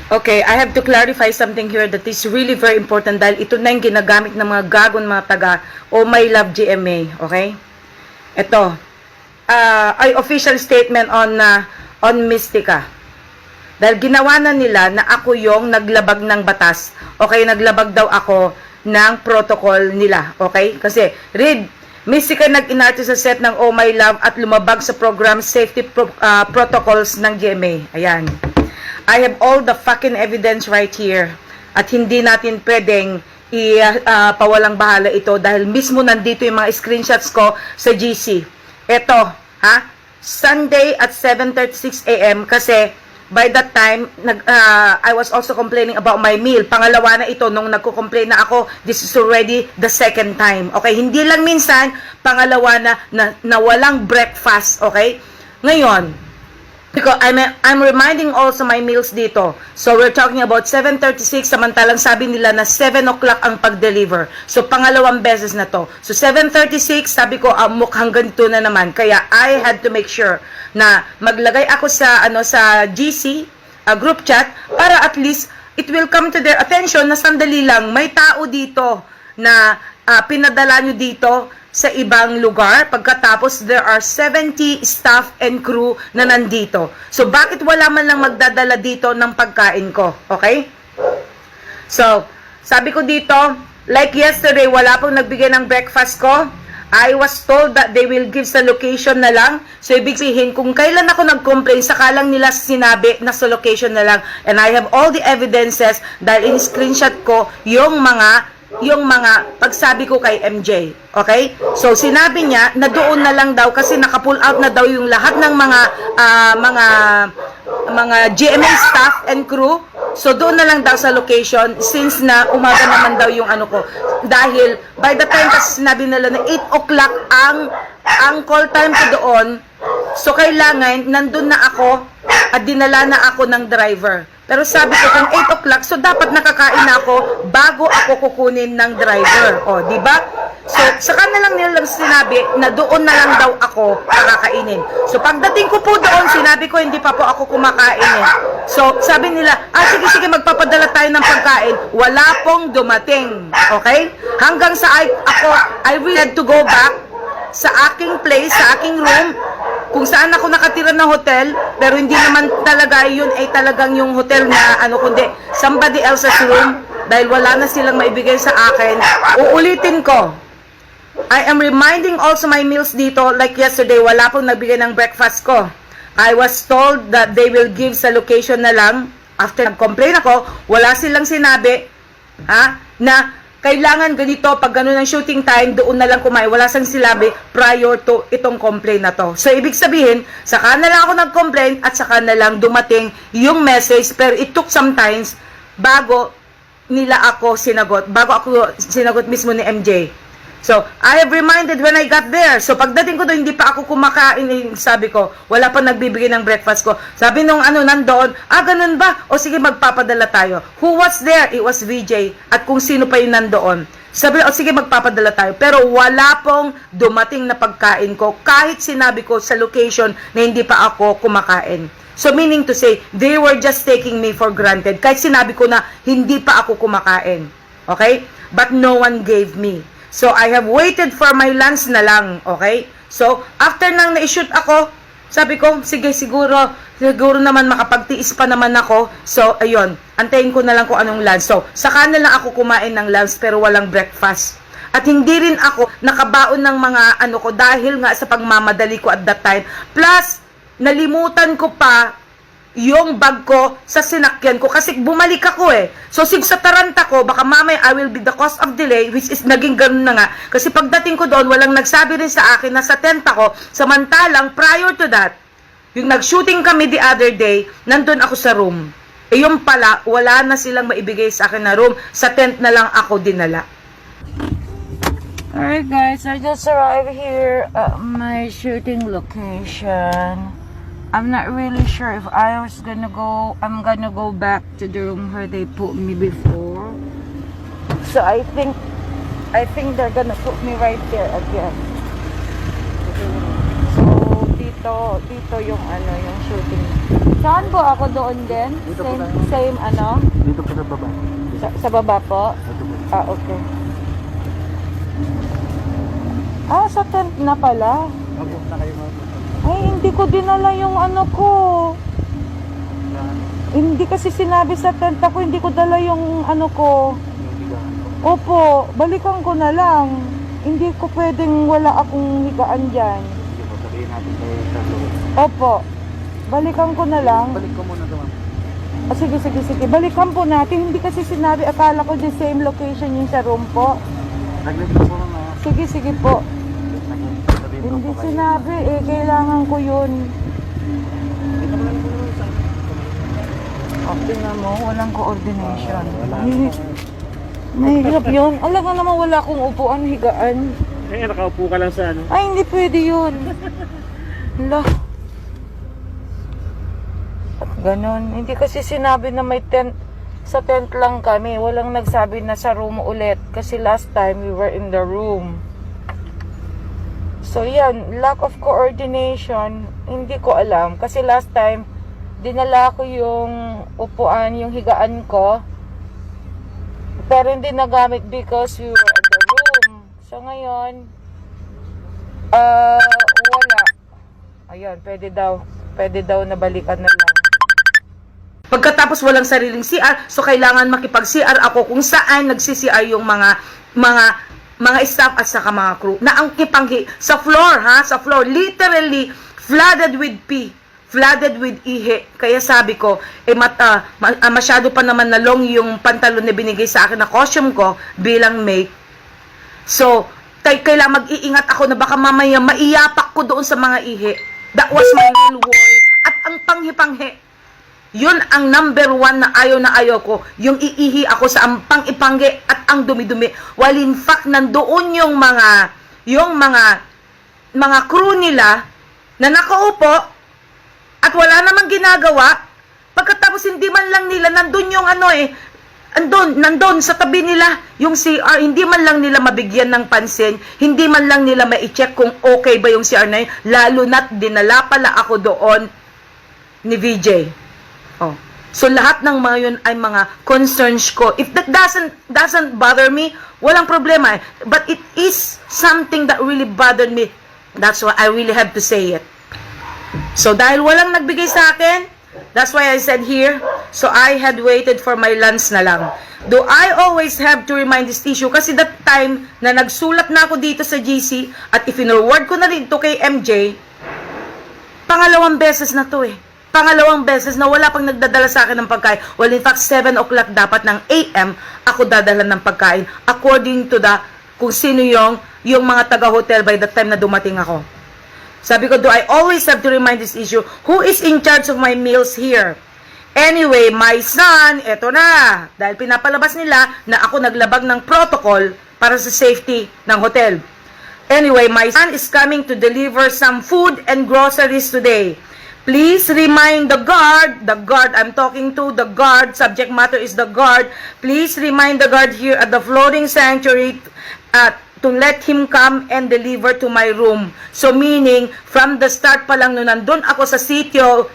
Okay, I have to clarify something here that is really very important dahil ito na yung ginagamit ng mga gagon mga taga Oh My Love GMA, okay? Ito, ay official statement on Mystica. Dahil ginawa na nila na ako yung naglabag ng batas, okay? Naglabag daw ako ng protocol nila, okay? Kasi, read, Mystica nag-inarte sa set ng Oh My Love at lumabag sa program safety protocols ng GMA. Ayan. I have all the fucking evidence right here. At hindi natin pwedeng pawalang bahala ito dahil mismo nandito yung mga screenshots ko sa GC. Ito, ha? Sunday at 7:36 AM kasi by that time, I was also complaining about my meal. Pangalawa na ito, nung nagko-complain na ako, this is already the second time. Okay, hindi lang minsan, pangalawa na walang breakfast. Okay, ngayon, because I'm reminding also my meals dito. So, we're talking about 7:36, samantalang sabi nila na 7 o'clock ang pag-deliver. So, pangalawang beses na to. So, 7:36, sabi ko, mukhang ganito na naman. Kaya, I had to make sure na maglagay ako sa, sa GC, group chat, para at least, it will come to their attention na sandali lang, may tao dito na pinadala nyo dito sa ibang lugar. Pagkatapos, there are 70 staff and crew na nandito. So, bakit wala man lang magdadala dito ng pagkain ko? Okay? So, sabi ko dito, like yesterday, wala pong nagbigay ng breakfast ko. I was told that they will give sa location na lang. So, ibig sabihin, kung kailan ako nag-complain, saka lang nila sinabi na sa location na lang. And I have all the evidences dahil in-screenshot ko yung mga pagsabi ko kay MJ. Okay? So, sinabi niya na doon na lang daw kasi naka-pull out na daw yung lahat ng mga GMA staff and crew. So, doon na lang daw sa location since na umaga naman daw yung ko. Dahil, by the time kasi sinabi nila na 8 o'clock ang call time ko doon, so kailangan nandun na ako at dinala na ako ng driver. Pero sabi ko, kung 8 o'clock, so dapat nakakain na ako bago ako kukunin ng driver. O, di ba? So, saka na lang nila sinabi na doon na lang daw ako kakakainin. So, pagdating ko po doon, sinabi ko, hindi pa po ako kumakain eh. So, sabi nila, sige, magpapadala tayo ng pagkain. Wala pong dumating. Okay? Hanggang sa I will have to go back sa aking place, sa aking room, kung saan ako nakatira na hotel, pero hindi naman talaga yun ay talagang yung hotel na kundi somebody else's room, dahil wala na silang maibigay sa akin. Uulitin ko, I am reminding also my meals dito, like yesterday, wala pong nagbigay ng breakfast ko. I was told that they will give sa location na lang. After nag-complain ako, wala silang sinabi, na kailangan ganito, pag gano'n ang shooting time, doon na lang kumain. Wala sang silabi prior to itong complaint na to. So, ibig sabihin, saka na lang ako nag-complain at saka na lang dumating yung message. Pero it took sometimes bago ako sinagot mismo ni MJ. So, I have reminded when I got there. So, pagdating ko doon, hindi pa ako kumakain. Sabi ko, wala pa nagbibigay ng breakfast ko. Sabi nung nandoon, ganun ba? O sige, magpapadala tayo. Who was there? It was VJ. At kung sino pa yung nandoon. Sabi, sige, magpapadala tayo. Pero wala pong dumating na pagkain ko. Kahit sinabi ko sa location na hindi pa ako kumakain. So, meaning to say, they were just taking me for granted. Kahit sinabi ko na hindi pa ako kumakain. Okay? But no one gave me. So, I have waited for my lunch na lang, okay? So, after nang na-shoot ako, sabi ko, sige, siguro naman makapagtiis pa naman ako. So, ayun, antayin ko na lang kung anong lunch. So, saka na lang ako kumain ng lunch pero walang breakfast. At hindi rin ako nakabaon ng mga ko dahil nga sa pagmamadali ko at that time. Plus, nalimutan ko pa yung bag ko sa sinakyan ko kasi bumalik ako eh. So, sa Taranta ko, baka mamaya I will be the cause of delay, which is naging ganun na nga. Kasi pagdating ko doon, walang nagsabi rin sa akin na sa tent ako. Samantalang, prior to that, yung nag-shooting kami the other day, nandun ako sa room. Eh yung pala, wala na silang maibigay sa akin na room. Sa tent na lang ako dinala. Alright guys, I just arrived here at my shooting location. I'm not really sure if I'm gonna go back to the room where they put me before. So I think they're gonna put me right there again. So dito yung yung shooting. So Saan po ako doon din? Dito po Same, tayo. same ano? Dito po sa baba. Sa baba po? Dito po. Ah, okay. Ah, sa tent na pala. Opo, na kayo mga Ay, hindi ko dinala yung ano ko. Hindi kasi sinabi sa tent ako, hindi ko dala yung ano ko. yung higaan po. Opo, balikan ko na lang. Hindi ko pwedeng wala akong higaan dyan. Sige po, sabihin natin kayo sa loob. Opo, balikan ko na lang. Balik ko muna doon. Ah, sige, sige, sige. Balikan po natin. Hindi kasi sinabi, akala ko the same location yung sa room po. Naglag ko na. Sige, sige po. Sabihin ko Hindi po kayo. sinabi eh, kailangan ko yun. Dito mo lang po naman sa Tingnan mo, walang coordination. Wala. Mahirap yun. Alam nga naman wala akong upuan, higaan. Eh, nakaupo ka lang sa ano. Ay, hindi pwede yun. Hala. Ganon. Hindi kasi sinabi na may tent. Sa tent lang kami. Walang nagsabi na sa room ulit. Kasi last time we were in the room. So yan, lack of coordination. Hindi ko alam. Kasi last time, dinala ko yung upuan, yung higaan ko. Pero hindi nagamit because we were at the room. So ngayon, wala. Ayun, pwede daw na balikan na lang. Pagkatapos walang sariling CR, so kailangan makipag-CR ako kung saan nagsi-CR yung mga staff at saka mga crew. Na ang kipanghi sa floor, ha? Sa floor, literally flooded with pee. Flooded with ihi. Kaya sabi ko, masyado pa naman na long yung pantalon na binigay sa akin na costume ko bilang mate. So, kailangan mag-iingat ako na baka mamaya maiyapak ko doon sa mga ihi. That was my real worry. At ang panghi-panghi, yun ang number one na ayaw ko. Yung iihi ako sa ang pang-ipanghi at ang dumi-dumi. While in fact, nandoon yung mga crew nila na nakaupo at wala namang ginagawa. Pagkatapos hindi man lang nila, nandun yung nandun sa tabi nila yung CR, hindi man lang nila mabigyan ng pansin, hindi man lang nila ma-check kung okay ba yung CR na yun, lalo na't dinala pala ako doon ni VJ. Oh. So lahat ng mga yun ay mga concerns ko. If that doesn't bother me, walang problema. But it is something that really bothered me. That's why I really have to say it. So dahil walang nagbigay sa akin, that's why I said here, so I had waited for my lunch na lang. Do I always have to remind this issue? Kasi that time na nagsulat na ako dito sa GC at i-forward ko na rin ito kay MJ, pangalawang beses na to eh. Pangalawang beses na wala pang nagdadala sa akin ng pagkain. Well, in fact, 7 o'clock dapat ng AM ako dadala ng pagkain according to kung sino yung mga taga-hotel by the time na dumating ako. Sabi ko, do I always have to remind this issue? Who is in charge of my meals here? Anyway, my son, eto na. Dahil pinapalabas nila na ako naglabag ng protocol para sa safety ng hotel. Anyway, my son is coming to deliver some food and groceries today. Please remind the guard I'm talking to, the guard, subject matter is the guard. Please remind the guard here at the floating sanctuary to let him come and deliver to my room. So meaning, from the start pa lang nung nandun ako sa sitio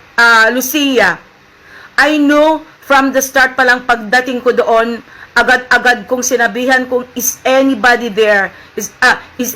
Lucia, I knew from the start pa lang pagdating ko doon, agad-agad kong sinabihan kung is anybody there, is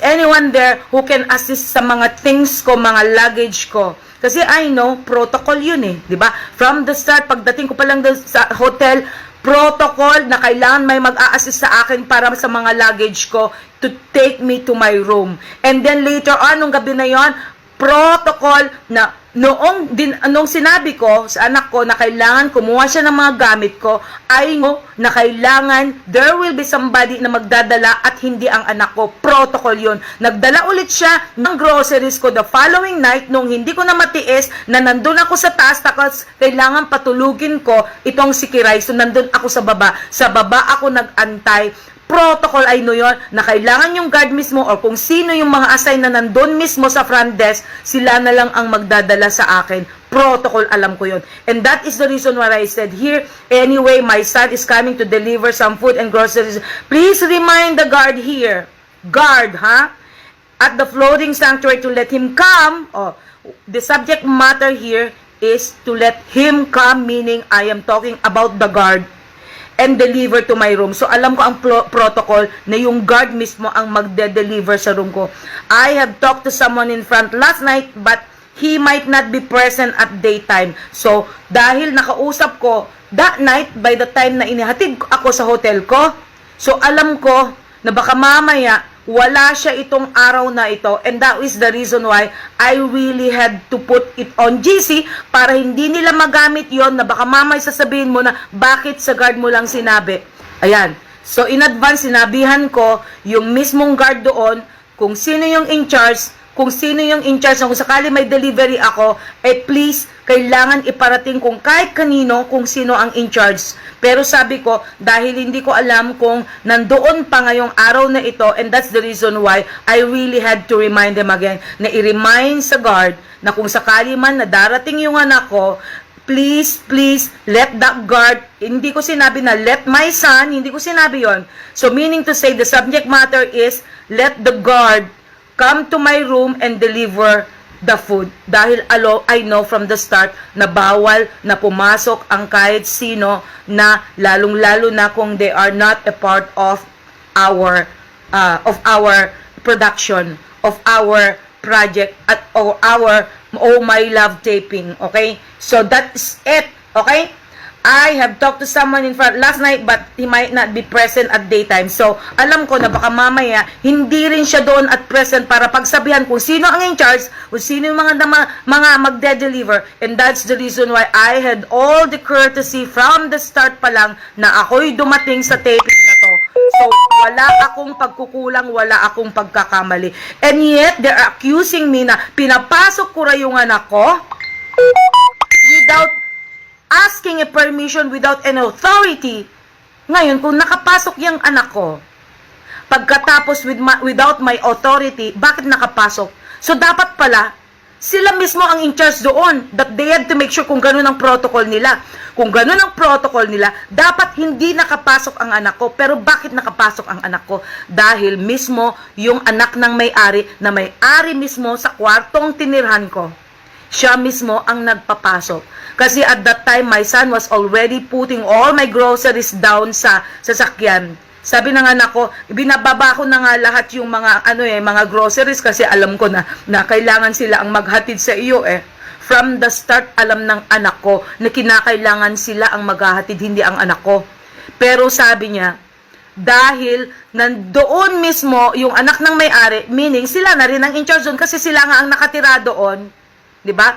anyone there who can assist sa mga things ko, mga luggage ko. Kasi I know, protocol yun eh, di ba? From the start, pagdating ko pa lang sa hotel, protocol na kailangan may mag-a-assist sa akin para sa mga luggage ko to take me to my room. And then later on, nung gabi na yon, protocol na nung sinabi ko sa anak ko na kailangan kumuha siya ng mga gamit ko, ay na kailangan there will be somebody na magdadala at hindi ang anak ko. Protocol yun. Nagdala ulit siya ng groceries ko the following night nung hindi ko na matiis na nandun ako sa taas tapos kailangan patulugin ko itong si Kiray. So nandun ako sa baba. Sa baba ako nag-antay. Protocol ay yun na kailangan yung guard mismo or kung sino yung mga assign na nandun mismo sa front desk, sila na lang ang magdadala sa akin. Protocol, alam ko yun. And that is the reason why I said here, anyway, my son is coming to deliver some food and groceries. Please remind the guard here, guard, at the floating sanctuary to let him come. The subject matter here is to let him come, meaning I am talking about the guard, and deliver to my room. So, alam ko ang protocol na yung guard mismo ang magde-deliver sa room ko. I have talked to someone in front last night, but he might not be present at daytime. So, dahil nakausap ko that night, by the time na inihatid ako sa hotel ko, so alam ko na baka mamaya wala siya itong araw na ito, and that is the reason why I really had to put it on GC para hindi nila magamit yon na baka mamay sasabihin mo na bakit sa guard mo lang sinabi. Ayan. So in advance sinabihan ko yung mismong guard doon kung sino yung in charge, kung sakali may delivery ako, please, kailangan iparating kung kahit kanino, kung sino ang in charge. Pero sabi ko, dahil hindi ko alam kung nandoon pa ngayong araw na ito, and that's the reason why I really had to remind them again, na i-remind sa guard, na kung sakali man na darating yung anak ko, please, let that guard, hindi ko sinabi na let my son, hindi ko sinabi yon. So meaning to say, the subject matter is, let the guard come to my room and deliver the food. Dahil I know from the start na bawal na pumasok ang kahit sino na lalong-lalo na kung they are not a part of our production, of our project, at or our Oh My Love taping. Okay? So that's it. Okay? I have talked to someone in front last night, but he might not be present at daytime. So, alam ko na baka mamaya, hindi rin siya doon at present para pagsabihan kung sino ang in charge, kung sino yung mga magde-deliver. And that's the reason why I had all the courtesy from the start pa lang na ako'y dumating sa taping na to. So, wala akong pagkukulang, wala akong pagkakamali. And yet, they're accusing me na pinapasok ko ra yung anak ko without asking a permission, without an authority. Ngayon, kung nakapasok yung anak ko, pagkatapos without my authority, bakit nakapasok? So, dapat pala, sila mismo ang in charge doon. That they had to make sure kung ganun ang protocol nila. Kung ganun ang protocol nila, dapat hindi nakapasok ang anak ko. Pero bakit nakapasok ang anak ko? Dahil mismo yung anak ng may-ari, na may-ari mismo sa kwartong tinirhan ko, siya mismo ang nagpapasok. Kasi at that time, my son was already putting all my groceries down sa sasakyan. Sabi ng anak ko, binababa ko na nga lahat yung mga mga groceries kasi alam ko na kailangan sila ang maghatid sa iyo eh. From the start, alam ng anak ko na kinakailangan sila ang maghahatid, hindi ang anak ko. Pero sabi niya, dahil nandoon mismo yung anak ng may-ari, meaning sila na rin ang in charge doon kasi sila nga ang nakatira doon. 'Di ba?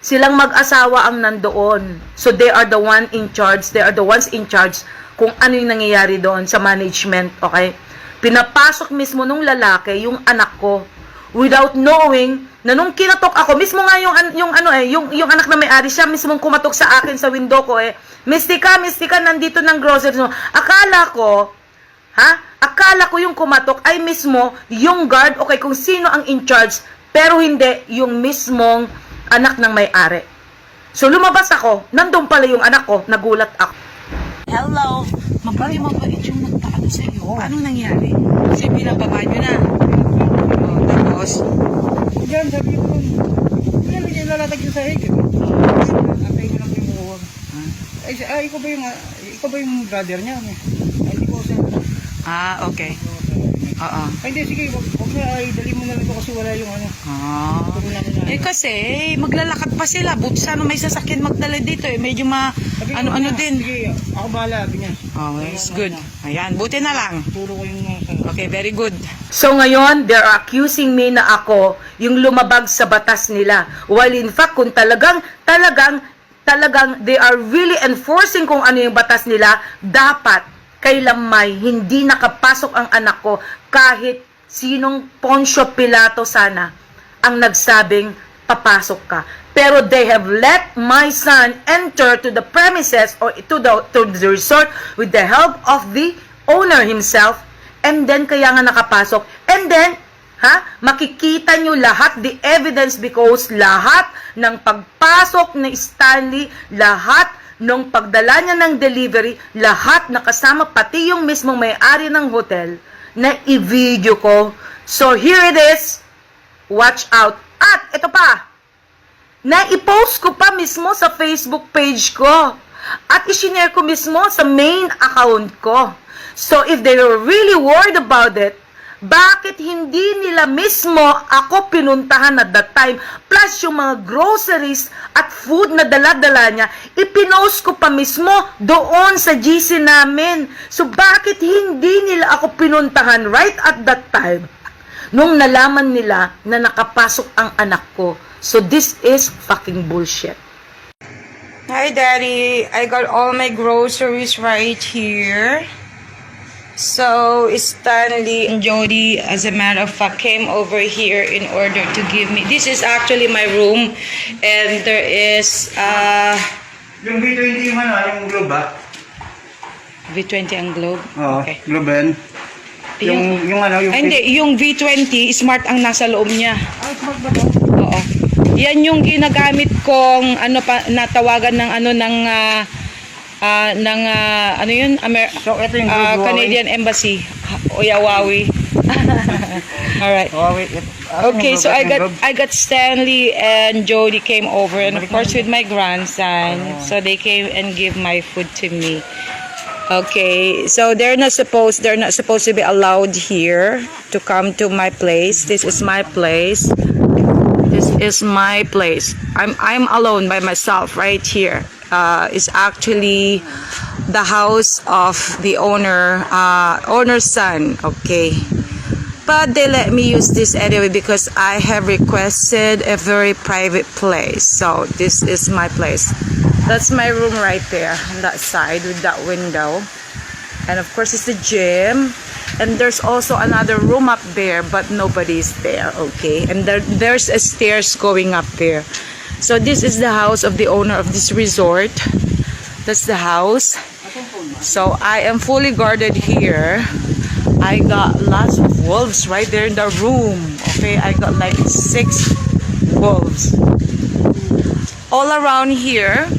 Silang mag-asawa ang nandoon. So they are the one in charge. They are the ones in charge kung ano yung nangyayari doon sa management, okay? Pinapasok mismo nung lalaki yung anak ko without knowing na nung kinatok ako, mismo nga yung anak na may-ari, siya mismo kumatok sa akin sa window ko eh. Mistika, nandito ng groceries mo. Akala ko yung kumatok ay mismo yung guard, okay, kung sino ang in charge, pero hindi yung mismong anak ng may-ari. So, lumabas ako, nandun pala yung anak ko, nagulat ako. Hello! Mabait yung nagpaano sa iyo. Anong nangyari? Kasi pinababa nyo na. Tapos? Diyan, sabi ko, yan, hindi lalatag yung sahig. Antay ko lang yung muhuwag. Ikaw ba yung brother niya? Hindi ko siya. Okay. Oo. Hindi, sige, huwag na, dali mo na lang ito kasi wala yung Kasi, maglalakad pa sila. Buti sana may sasakyan magdala dito eh. Medyo din. Sige, ako bahala, sabi niya. Okay, it's good. Ayan, buti na lang. Turo ko yung Okay, very good. So ngayon, they're accusing me na ako yung lumabag sa batas nila. While in fact, kung talagang they are really enforcing kung ano yung batas nila, dapat kay Lamay, hindi nakapasok ang anak ko kahit sinong Poncio Pilato sana ang nagsabing papasok ka. Pero they have let my son enter to the premises or to the resort with the help of the owner himself, and then kaya nga nakapasok. And then, makikita nyo lahat, the evidence, because lahat ng pagpasok ni Stanley, lahat nung pagdala niya ng delivery, lahat nakasama, pati yung mismong may-ari ng hotel, na i-video ko. So, here it is. Watch out. At, ito pa. na i-post ko pa mismo sa Facebook page ko. At i-share ko mismo sa main account ko. So, if they were really worried about it, bakit hindi nila mismo ako pinuntahan at that time? Plus, yung mga groceries at food na dala-dala niya, ipinost ko pa mismo doon sa GC namin. So, bakit hindi nila ako pinuntahan right at that time? Nung nalaman nila na nakapasok ang anak ko. So, this is fucking bullshit. Hi, Daddy. I got all my groceries right here. So, Stanley and Jody, as a matter of fact, came over here in order to give me... This is actually my room. And there is... Yung V20 yung yung globe ba? V20 ang globe? Oo, Okay. globe ba yun? Yung Hindi, yung V20, smart ang nasa loob niya. Ah, smart ba to? Oo. Yan yung ginagamit kong natawagan ng ano yun? So, ito yung globe Canadian Embassy. Huawei. Alright. Huawei. Okay, so I got Stanley and Jody came over, and of course with my grandson. So they came and give my food to me. Okay, so they're not supposed to be allowed here to come to my place. This is my place. This is my place. I'm alone by myself right here. It's actually the house of the owner's son. Okay, but they let me use this anyway because I have requested a very private place. So this is my place. That's my room right there on that side with that window. And of course it's the gym. And there's also another room up there, but nobody's there, okay? And there's a stairs going up there. So this is the house of the owner of this resort. That's the house. So I am fully guarded here. I got lots of wolves right there in the room. Okay, I got like 6 wolves. All around here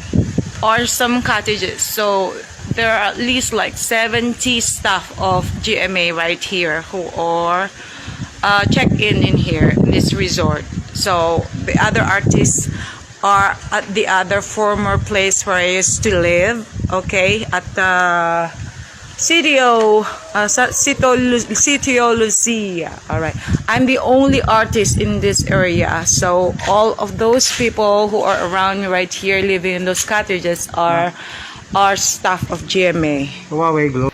are some cottages. So there are at least like 70 staff of GMA right here who are check-in here in this resort. So the other artists are at the other former place where I used to live, okay, at the Sitio Lucia. All right, I'm the only artist in this area, so all of those people who are around me right here living in those cottages are staff of GMA. Huawei globe.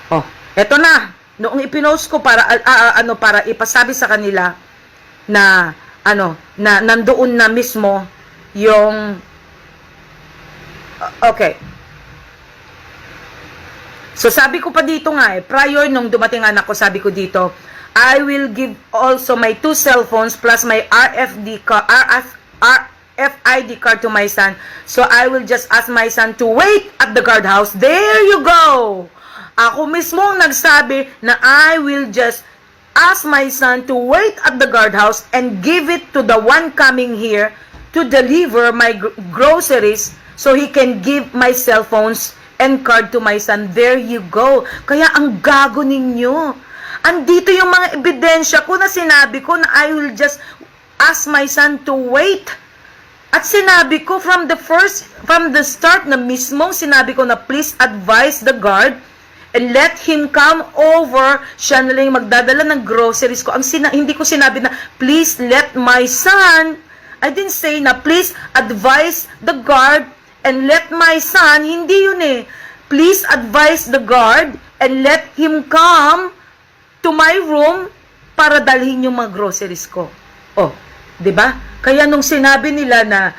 Oh, eto na. Noong ipinost ko para para ipasabi sa kanila na na nandoon na mismo yung okay. So sabi ko pa dito nga prior nung dumating anak ko, sabi ko dito, I will give also my 2 cell phones plus my RFID card to my son. So I will just ask my son to wait at the guardhouse. There you go. Ako mismo ang nagsabi na I will just ask my son to wait at the guardhouse and give it to the one coming here to deliver my groceries so he can give my cell phones and card to my son. There you go. Kaya ang gago ninyo. Andito yung mga ebidensya ko na sinabi ko na I will just ask my son to wait. At sinabi ko from the start na mismong sinabi ko na please advise the guard and let him come over. Siya na lang magdadala ng groceries ko. Hindi ko sinabi na please let my son. I didn't say na please advise the guard and let my son. Hindi yun eh. Please advise the guard and let him come to my room para dalhin yung mga groceries ko. Oh, 'di ba? Kaya nung sinabi nila na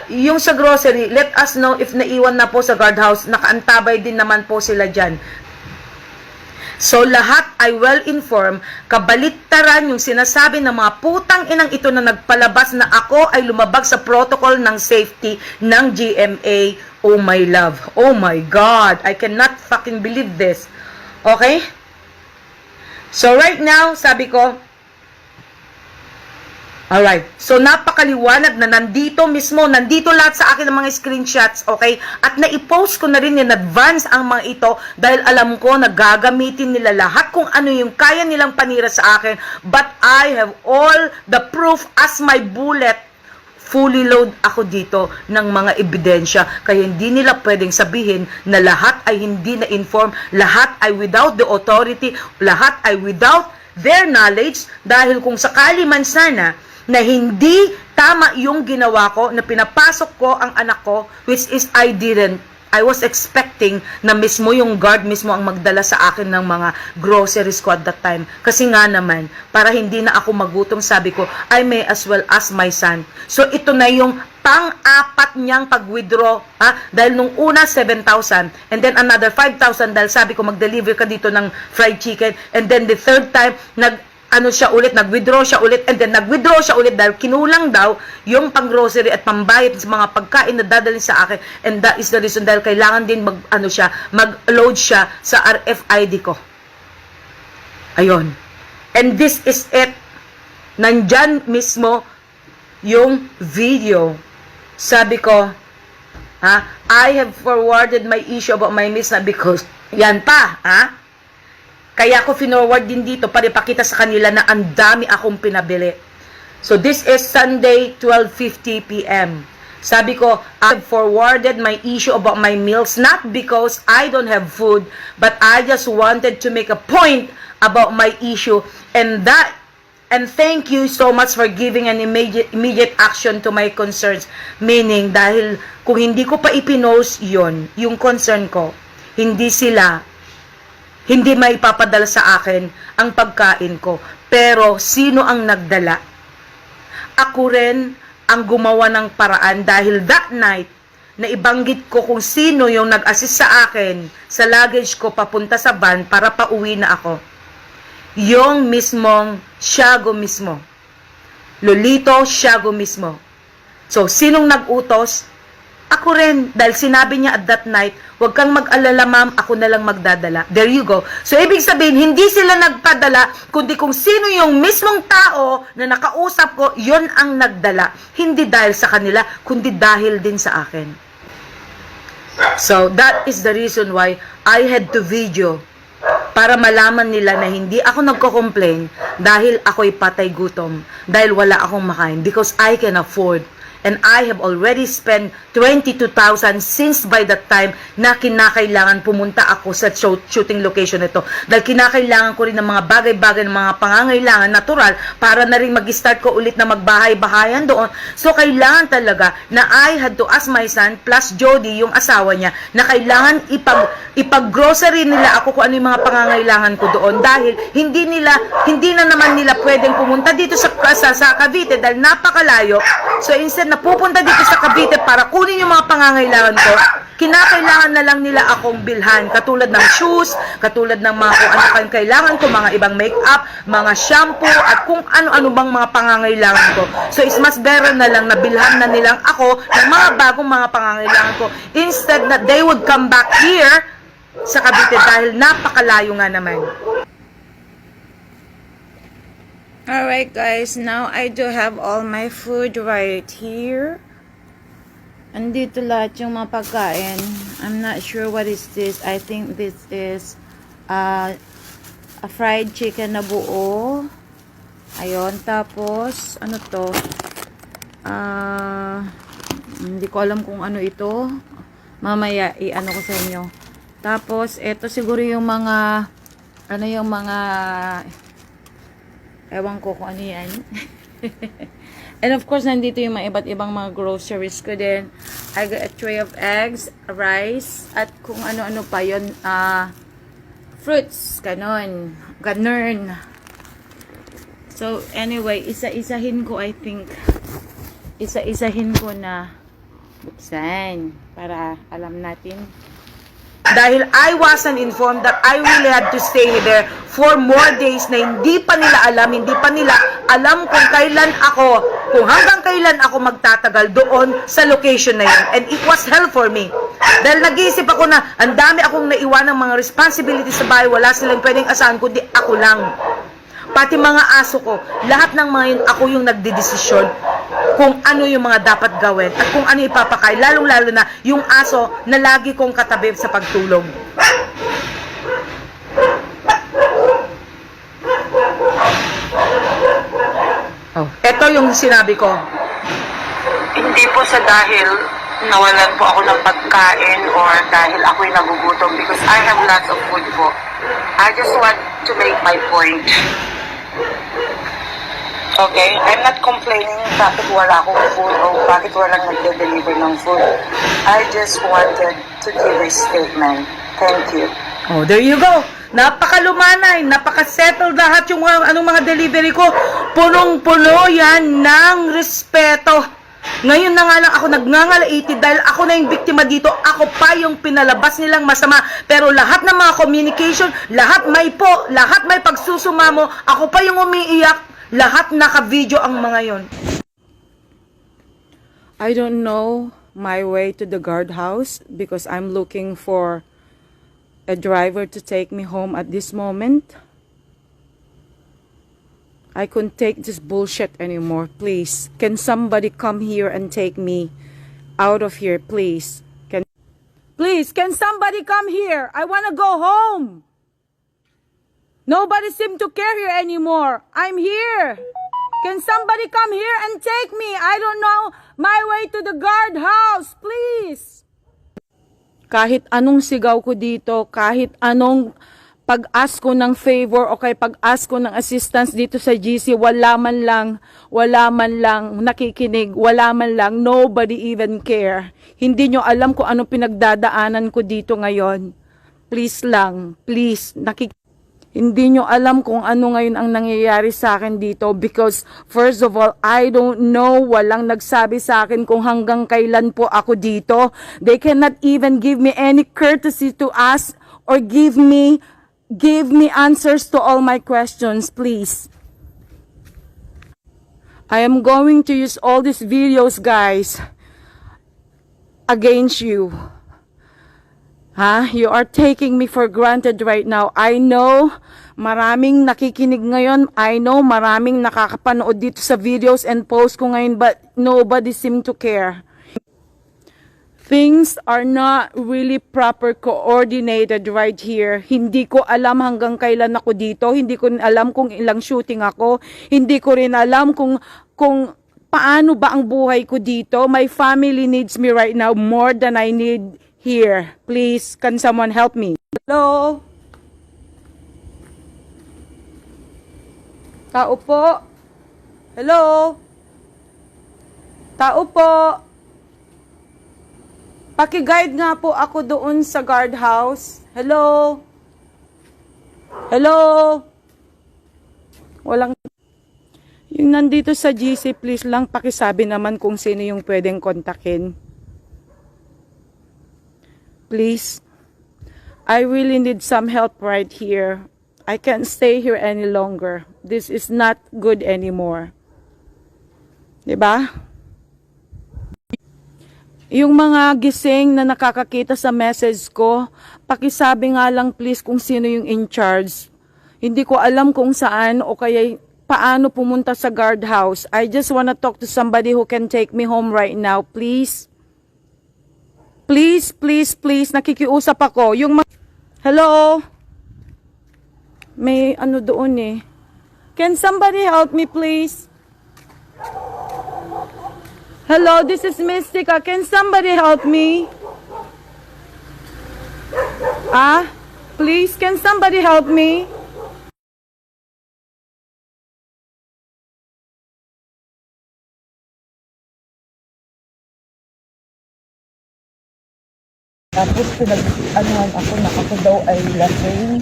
yung sa grocery, let us know if naiwan na po sa guardhouse, nakaantabay din naman po sila dyan. So lahat ay well informed, kabaliktaran yung sinasabi ng mga putang inang ito na nagpalabas na ako ay lumabag sa protocol ng safety ng GMA. Oh my love, oh my God, I cannot fucking believe this. Okay? So right now, sabi ko, alright, so napakaliwanag na nandito lahat sa akin ng mga screenshots, okay? At na-post ko na rin in advance ang mga ito dahil alam ko na gagamitin nila lahat kung ano yung kaya nilang panira sa akin. But I have all the proof as my bullet fully load ako dito ng mga ebidensya. Kaya hindi nila pwedeng sabihin na lahat ay hindi na-inform, lahat ay without the authority, lahat ay without their knowledge, dahil kung sakali man sana na hindi tama yung ginawa ko, na pinapasok ko ang anak ko, which is I was expecting na mismo yung guard mismo ang magdala sa akin ng mga groceries ko at that time. Kasi nga naman, para hindi na ako magutom, sabi ko, I may as well ask my son. So ito na yung pang-apat niyang pag-withdraw, dahil nung una 7,000 and then another 5,000 dahil sabi ko mag-deliver ka dito ng fried chicken, and then the third time nag-withdraw siya ulit, and then nag-withdraw siya ulit dahil kinulang daw yung pang-grocery at pambayad sa mga pagkain na dadalhin sa akin, and that is the reason dahil kailangan din mag-load siya sa RFID ko. Ayun. And this is it. Nandyan mismo yung video. Sabi ko, I have forwarded my issue about my miss na because, yan pa, kaya ako finorward din dito para ipakita sa kanila na ang dami akong pinabili. So this is Sunday, 12:50 p.m. Sabi ko, I have forwarded my issue about my meals not because I don't have food, but I just wanted to make a point about my issue, and thank you so much for giving an immediate action to my concerns. Meaning, dahil kung hindi ko pa ipinost yung concern ko, hindi may papadala sa akin ang pagkain ko. Pero, sino ang nagdala? Ako rin ang gumawa ng paraan dahil that night, na ibanggit ko kung sino yung nag-assist sa akin sa luggage ko papunta sa van para pauwi na ako. Yung mismong Siago mismo. Lolito Siago mismo. So, sinong nag-utos? Ako rin, dahil sinabi niya at that night, huwag kang mag-alala ma'am, ako na lang magdadala. There you go. So, ibig sabihin, hindi sila nagpadala, kundi kung sino yung mismong tao na nakausap ko, yon ang nagdala. Hindi dahil sa kanila, kundi dahil din sa akin. So, that is the reason why I had to video para malaman nila na hindi ako nagko-complain dahil ako'y patay gutom, dahil wala akong makain, because I can afford. And I have already spent 22,000 since by that time na kinakailangan pumunta ako sa shooting location nito. Dahil kinakailangan ko rin ng mga bagay-bagay, ng mga pangangailangan natural para na rin mag-start ko ulit na magbahay-bahayan doon. So, kailangan talaga na I had to ask my son plus Jody, yung asawa niya, na kailangan ipag-grocery nila ako kung ano yung mga pangangailangan ko doon. Dahil hindi na naman nila pwedeng pumunta dito sa Cavite dahil napakalayo. So, instead na pupunta dito sa Cavite para kunin yung mga pangangailangan ko, kinakailangan na lang nila akong bilhan, katulad ng shoes, katulad ng mga kung ano kang kailangan ko, mga ibang makeup, mga shampoo, at kung ano-ano bang mga pangangailangan ko. So, it's much better na lang na bilhan na nilang ako ng mga bagong mga pangangailangan ko, instead na they would come back here sa Cavite dahil napakalayo nga naman. Alright guys, now I do have all my food right here. Andito lahat yung mga pagkain. I'm not sure what is this. I think this is a fried chicken na buo. Ayun, tapos ano to? Hindi ko alam kung ano ito. Mamaya i-ano ko sa inyo. Tapos ito siguro yung mga ewan ko kung ano yan. And of course, nandito yung mga iba't ibang mga groceries ko din. I got a tray of eggs, rice, at kung ano-ano pa yun. Fruits, ganon. So, anyway, isa-isahin ko, I think. Isa-isahin ko na buksan para alam natin. Dahil I wasn't informed that I really had to stay there for more days na hindi pa nila alam kung hanggang kailan ako magtatagal doon sa location na yun. And it was hell for me. Dahil nag-iisip ako na ang dami akong naiwan ng mga responsibilities sa bahay, wala silang pwedeng asahan kundi ako lang. Pati mga aso ko, lahat ng mga yun, ako yung nagdidesisyon kung ano yung mga dapat gawin at kung ano ipapakain, lalong-lalo na yung aso na lagi kong katabi sa pagtulog. Ito yung sinabi ko. Hindi po sa dahil nawalan po ako ng pagkain or dahil ako'y nagugutom because I have lots of food po. I just want to make my point. Okay? I'm not complaining bakit wala akong food o bakit walang nagde-deliver ng food. I just wanted to give a statement. Thank you. Oh, there you go. Napakalumanay, napaka-settle lahat yung anong mga delivery ko. Punong-puno yan ng respeto. Ngayon na nga lang ako nagnangalaiti dahil ako na yung biktima dito. Ako pa yung pinalabas nilang masama. Pero lahat ng mga communication, lahat may pagsusumamo. Ako pa yung umiiyak. Lahat naka-video ang mga yon. I don't know my way to the guardhouse because I'm looking for a driver to take me home at this moment. I couldn't take this bullshit anymore. Please, can somebody come here and take me out of here, please? Please, can somebody come here? I want to go home. Nobody seems to care here anymore. I'm here. Can somebody come here and take me? I don't know my way to the guardhouse, please. Kahit anong sigaw ko dito, kahit anong pag-ask ko ng favor o kay pag-ask ko ng assistance dito sa GC, wala man lang nakikinig, wala man lang, nobody even care. Hindi nyo alam kung anong pinagdadaanan ko dito ngayon. Please lang, please, hindi nyo alam kung ano ngayon ang nangyayari sa akin dito because first of all, I don't know, walang nagsabi sa akin kung hanggang kailan po ako dito. They cannot even give me any courtesy to ask or give me answers to all my questions, please. I am going to use all these videos, guys, against you. You are taking me for granted right now. I know maraming nakikinig ngayon. I know maraming nakakapanood dito sa videos and posts ko ngayon, but nobody seem to care. Things are not really proper coordinated right here. Hindi ko alam hanggang kailan ako dito. Hindi ko alam kung ilang shooting ako. Hindi ko rin alam kung paano ba ang buhay ko dito. My family needs me right now more than I need here. Please, can someone help me? Hello? Tao po? Hello? Tao po? Paki-guide nga po ako doon sa guardhouse. Hello? Hello? Walang... Yung nandito sa GC, please lang pakisabi naman kung sino yung pwedeng kontakin. Please. I really need some help right here. I can't stay here any longer. This is not good anymore. Diba? Yung mga gising na nakakakita sa message ko, pakisabi nga lang please kung sino yung in charge. Hindi ko alam kung saan o kaya paano pumunta sa guardhouse. I just wanna talk to somebody who can take me home right now, please. Please, please, please, nakikiusap ako. Hello? May ano doon eh. Can somebody help me, please? Hello, this is Mystica. Can somebody help me? Please, can somebody help me? Tapos pinag-anuhan ako na ako daw ay lasing.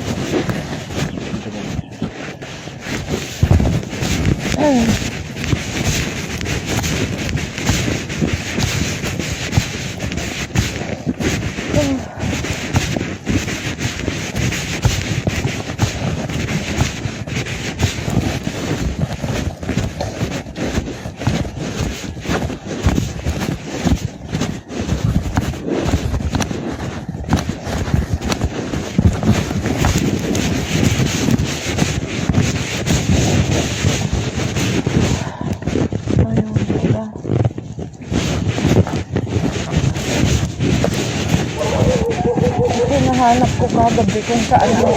Hinahanap ko kagabi kung saan yung...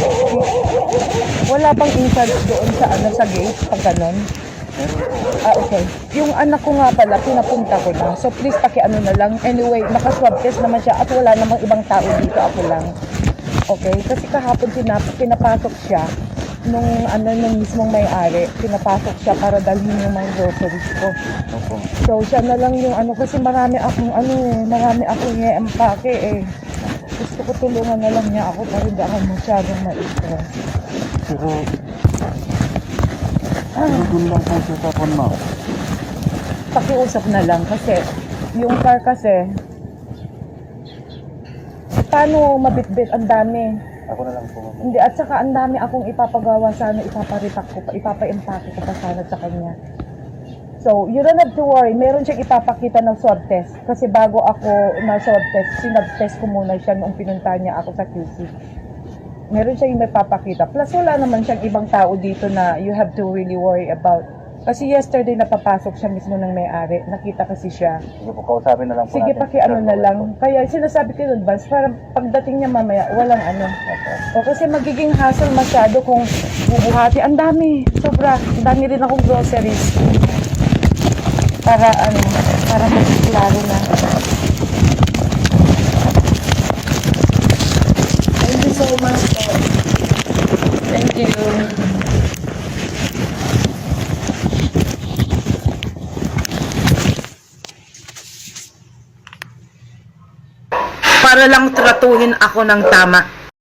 Wala bang in-charge doon sa sa gate pag ganon? Okay. Yung anak ko nga pala, pinapunta ko na. So please pakiano na lang. Anyway, naka-swab test naman siya at wala namang ibang tao dito, ako lang. Okay? Kasi kahapon pinapasok siya nung mismong may-ari. Pinapasok siya para dalhin yung mga groceries ko. So siya na lang yung kasi marami akong i-empake eh. Gusto ko tulungan na lang niya ako para hindi ako masyadong ma-stress. Pero, doon lang po siya sa phone, ma'am. Pakiusap na lang kasi yung car kasi paano mabitbit, ang dami. Ako na lang po, ma'am. Hindi, at saka ang dami akong ipapagawa sana, ipapa-empake ko pa sana sa kanya. So, you don't have to worry. Meron siyang ipapakita ng swab test. Kasi bago ako na swab test, sinab-test ko muna siya nung pinunta niya ako sa QC. Meron siyang may papakita. Plus, wala naman siyang ibang tao dito na you have to really worry about. Kasi yesterday napapasok siya mismo ng may-ari. Nakita kasi siya. Sige po, kausapin na lang po Sige, natin. pakiano na lang. Kaya sinasabi ko in advance, para pagdating niya mamaya, walang O kasi magiging hassle masyado kung bubuhati. Ang dami, sobra. Ang dami rin akong groceries. Para mas klaro na. Thank you so much. Thank you. Para lang tratuhin ako ng tama.